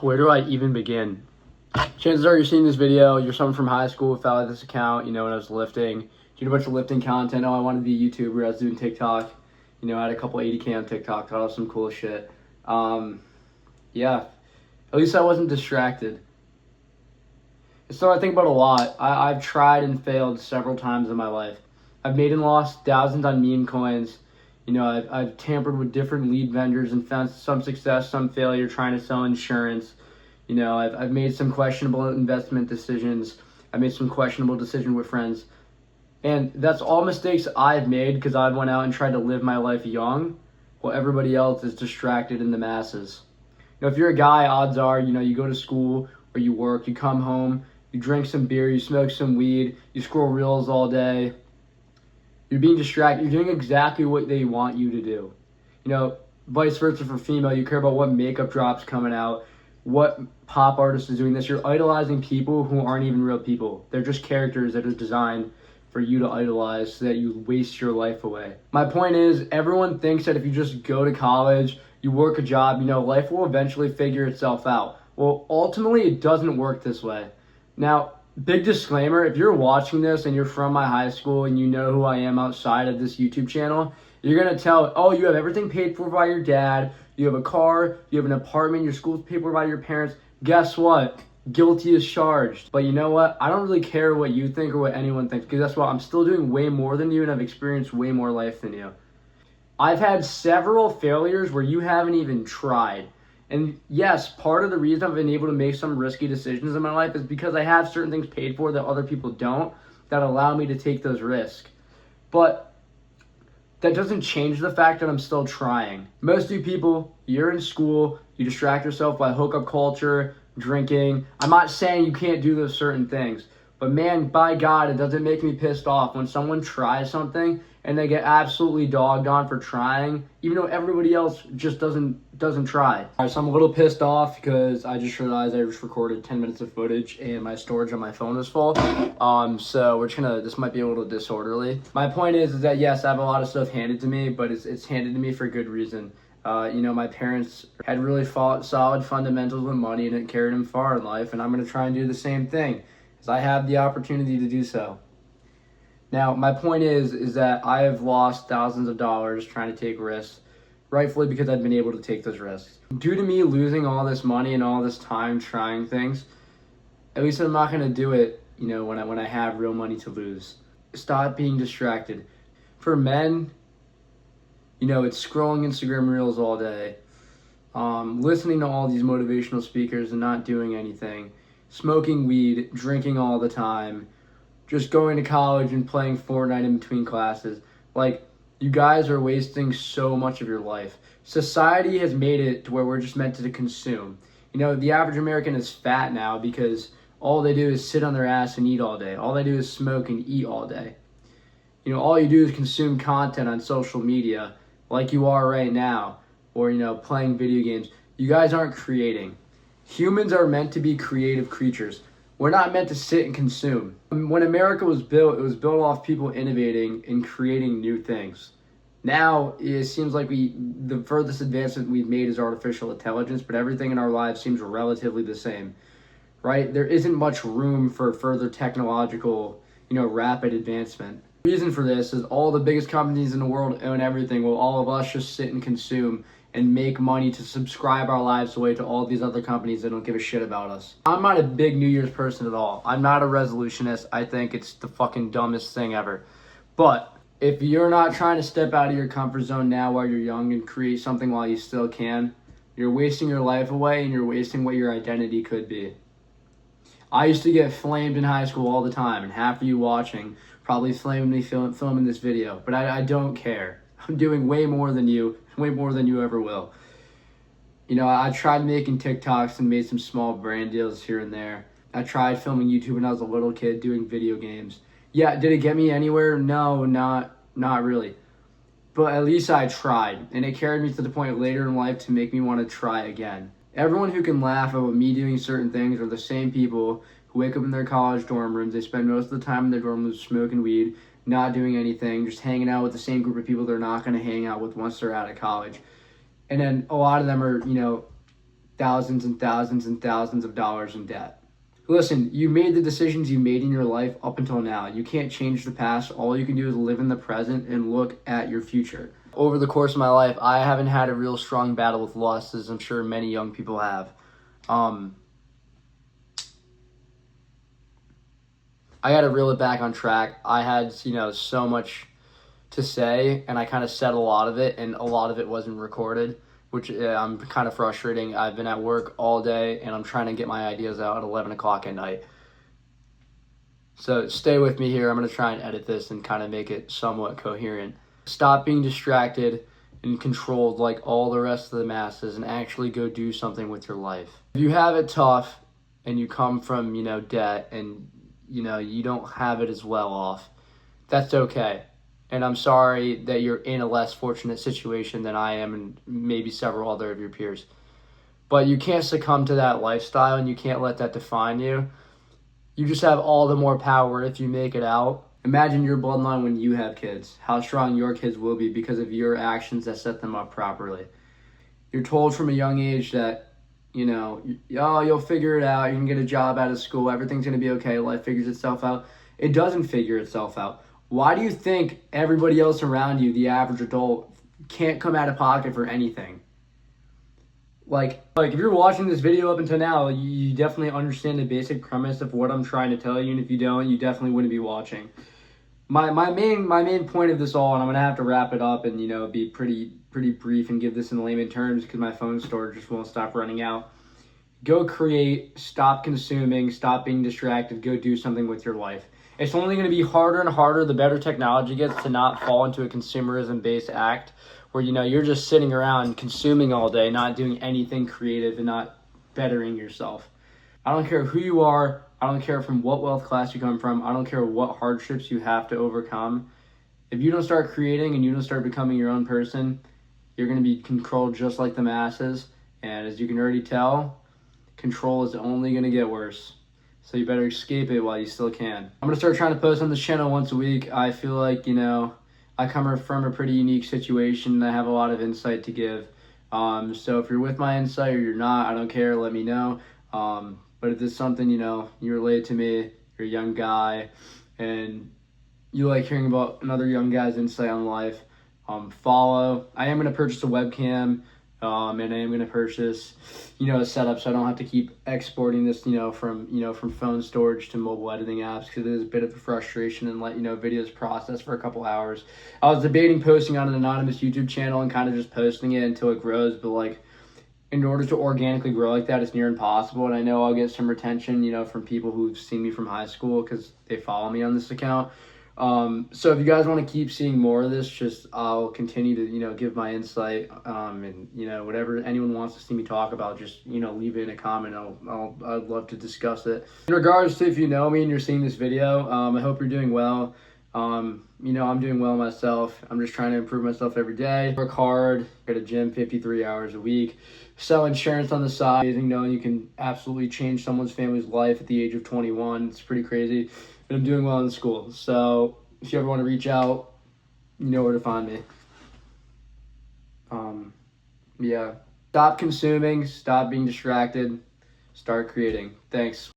Where do I even begin? Chances are you're seeing this video, you're someone from high school who followed this account, when I was lifting, did a bunch of lifting content. Oh, I wanted to be a YouTuber, I was doing TikTok, I had a couple 80K on TikTok, thought of some cool shit. Yeah, at least I wasn't distracted. It's something I think about a lot. I've tried and failed several times in my life. I've made and lost thousands on meme coins. I've tampered with different lead vendors and found some success, some failure trying to sell insurance. I've made some questionable investment decisions. I made some questionable decisions with friends. And that's all mistakes I've made because I went out and tried to live my life young while everybody else is distracted in the masses. If you're a guy, odds are, you go to school or you work, you come home, you drink some beer, you smoke some weed, you scroll reels all day. You're being distracted. You're doing exactly what they want you to do. Vice versa for female. You care about what makeup drops coming out, what pop artist is doing this. You're idolizing people who aren't even real people. They're just characters that are designed for you to idolize so that you waste your life away. My point is, everyone thinks that if you just go to college, you work a job, life will eventually figure itself out. Well, ultimately, it doesn't work this way. Now, big disclaimer, if you're watching this and you're from my high school and you know who I am outside of this YouTube channel, you're going to tell, oh, you have everything paid for by your dad, you have a car, you have an apartment, your school's paid for by your parents. Guess what? Guilty as charged. But you know what? I don't really care what you think or what anyone thinks, because guess what? I'm still doing way more than you and I've experienced way more life than you. I've had several failures where you haven't even tried. And yes, part of the reason I've been able to make some risky decisions in my life is because I have certain things paid for that other people don't, that allow me to take those risks. But that doesn't change the fact that I'm still trying. Most of you people, you're in school, you distract yourself by hookup culture, drinking. I'm not saying you can't do those certain things, but man, by God, it doesn't make me pissed off when someone tries something and they get absolutely dogged on for trying, even though everybody else just doesn't try. All right, so I'm a little pissed off because I just realized I just recorded 10 minutes of footage and my storage on my phone is full. So this might be a little disorderly. My point is that yes, I have a lot of stuff handed to me, but it's handed to me for good reason. My parents had really solid fundamentals with money and it carried them far in life, and I'm going to try and do the same thing because I have the opportunity to do so. Now, my point is that I have lost thousands of dollars trying to take risks, rightfully because I've been able to take those risks. Due to me losing all this money and all this time trying things, at least I'm not going to do it, when I have real money to lose. Stop being distracted. For men, it's scrolling Instagram reels all day, listening to all these motivational speakers and not doing anything, smoking weed, drinking all the time, just going to college and playing Fortnite in between classes. You guys are wasting so much of your life. Society has made it to where we're just meant to consume. The average American is fat now because all they do is sit on their ass and eat all day. All they do is smoke and eat all day. All you do is consume content on social media like you are right now, or, playing video games. You guys aren't creating. Humans are meant to be creative creatures. We're not meant to sit and consume. When America was built, it was built off people innovating and creating new things. Now, it seems like the furthest advancement we've made is artificial intelligence, but everything in our lives seems relatively the same, right? There isn't much room for further technological, rapid advancement. The reason for this is all the biggest companies in the world own everything, while all of us just sit and consume and make money to subscribe our lives away to all these other companies that don't give a shit about us. I'm not a big New Year's person at all. I'm not a resolutionist. I think it's the fucking dumbest thing ever. But if you're not trying to step out of your comfort zone now while you're young and create something while you still can, you're wasting your life away and you're wasting what your identity could be. I used to get flamed in high school all the time, and half of you watching probably flamed me filming this video, but I don't care. I'm doing way more than you ever will. I tried making TikToks and made some small brand deals here and there. I tried filming YouTube when I was a little kid doing video games. Yeah, did it get me anywhere? No, not really. But at least I tried, and it carried me to the point later in life to make me want to try again. Everyone who can laugh at me doing certain things are the same people who wake up in their college dorm rooms. They spend most of the time in their dorm rooms smoking weed, not doing anything, just hanging out with the same group of people they're not going to hang out with once they're out of college. And then a lot of them are, thousands and thousands and thousands of dollars in debt. Listen, you made the decisions you made in your life up until now. You can't change the past. All you can do is live in the present and look at your future. Over the course of my life, I haven't had a real strong battle with losses. I'm sure many young people have. I got to reel it back on track. I had, so much to say, and I kind of said a lot of it, and a lot of it wasn't recorded, which I'm kind of frustrating. I've been at work all day, and I'm trying to get my ideas out at 11 o'clock at night. So stay with me here. I'm going to try and edit this and kind of make it somewhat coherent. Stop being distracted and controlled like all the rest of the masses and actually go do something with your life. If you have it tough and you come from, debt and, you don't have it as well off, that's okay. And I'm sorry that you're in a less fortunate situation than I am and maybe several other of your peers. But you can't succumb to that lifestyle and you can't let that define you. You just have all the more power if you make it out. Imagine your bloodline when you have kids, how strong your kids will be because of your actions that set them up properly. You're told from a young age that, you'll figure it out, you can get a job out of school, everything's going to be okay, life figures itself out. It doesn't figure itself out. Why do you think everybody else around you, the average adult, can't come out of pocket for anything? Like if you're watching this video up until now, you definitely understand the basic premise of what I'm trying to tell you, and if you don't, you definitely wouldn't be watching. My main point of this all, and I'm gonna have to wrap it up and be pretty brief and give this in layman terms because my phone storage just won't stop running out. Go create, stop consuming, stop being distracted, go do something with your life. It's only going to be harder and harder the better technology gets to not fall into a consumerism-based act where, you're just sitting around consuming all day, not doing anything creative and not bettering yourself. I don't care who you are. I don't care from what wealth class you come from. I don't care what hardships you have to overcome. If you don't start creating and you don't start becoming your own person, you're going to be controlled just like the masses. And as you can already tell, control is only going to get worse. So you better escape it while you still can. I'm going to start trying to post on this channel once a week. I feel like, I come from a pretty unique situation. I have a lot of insight to give. So if you're with my insight or you're not, I don't care. Let me know. But if it's something, you relate to me, you're a young guy, and you like hearing about another young guy's insight on life, follow. I am going to purchase a webcam. And I am going to purchase, a setup so I don't have to keep exporting this, from phone storage to mobile editing apps because it is a bit of a frustration and let, videos process for a couple hours. I was debating posting on an anonymous YouTube channel and kind of just posting it until it grows, but in order to organically grow like that, it's near impossible. And I know I'll get some retention, from people who've seen me from high school because they follow me on this account. So if you guys want to keep seeing more of this, I'll continue to, give my insight, and, whatever anyone wants to see me talk about, just, leave it in a comment. I'd love to discuss it. In regards to if you know me and you're seeing this video, I hope you're doing well. I'm doing well myself. I'm just trying to improve myself every day. Work hard, go to gym 53 hours a week, sell insurance on the side. Knowing you can absolutely change someone's family's life at the age of 21. It's pretty crazy. And I'm doing well in school. So if you ever want to reach out, you know where to find me. Yeah. Stop consuming, stop being distracted, start creating. Thanks.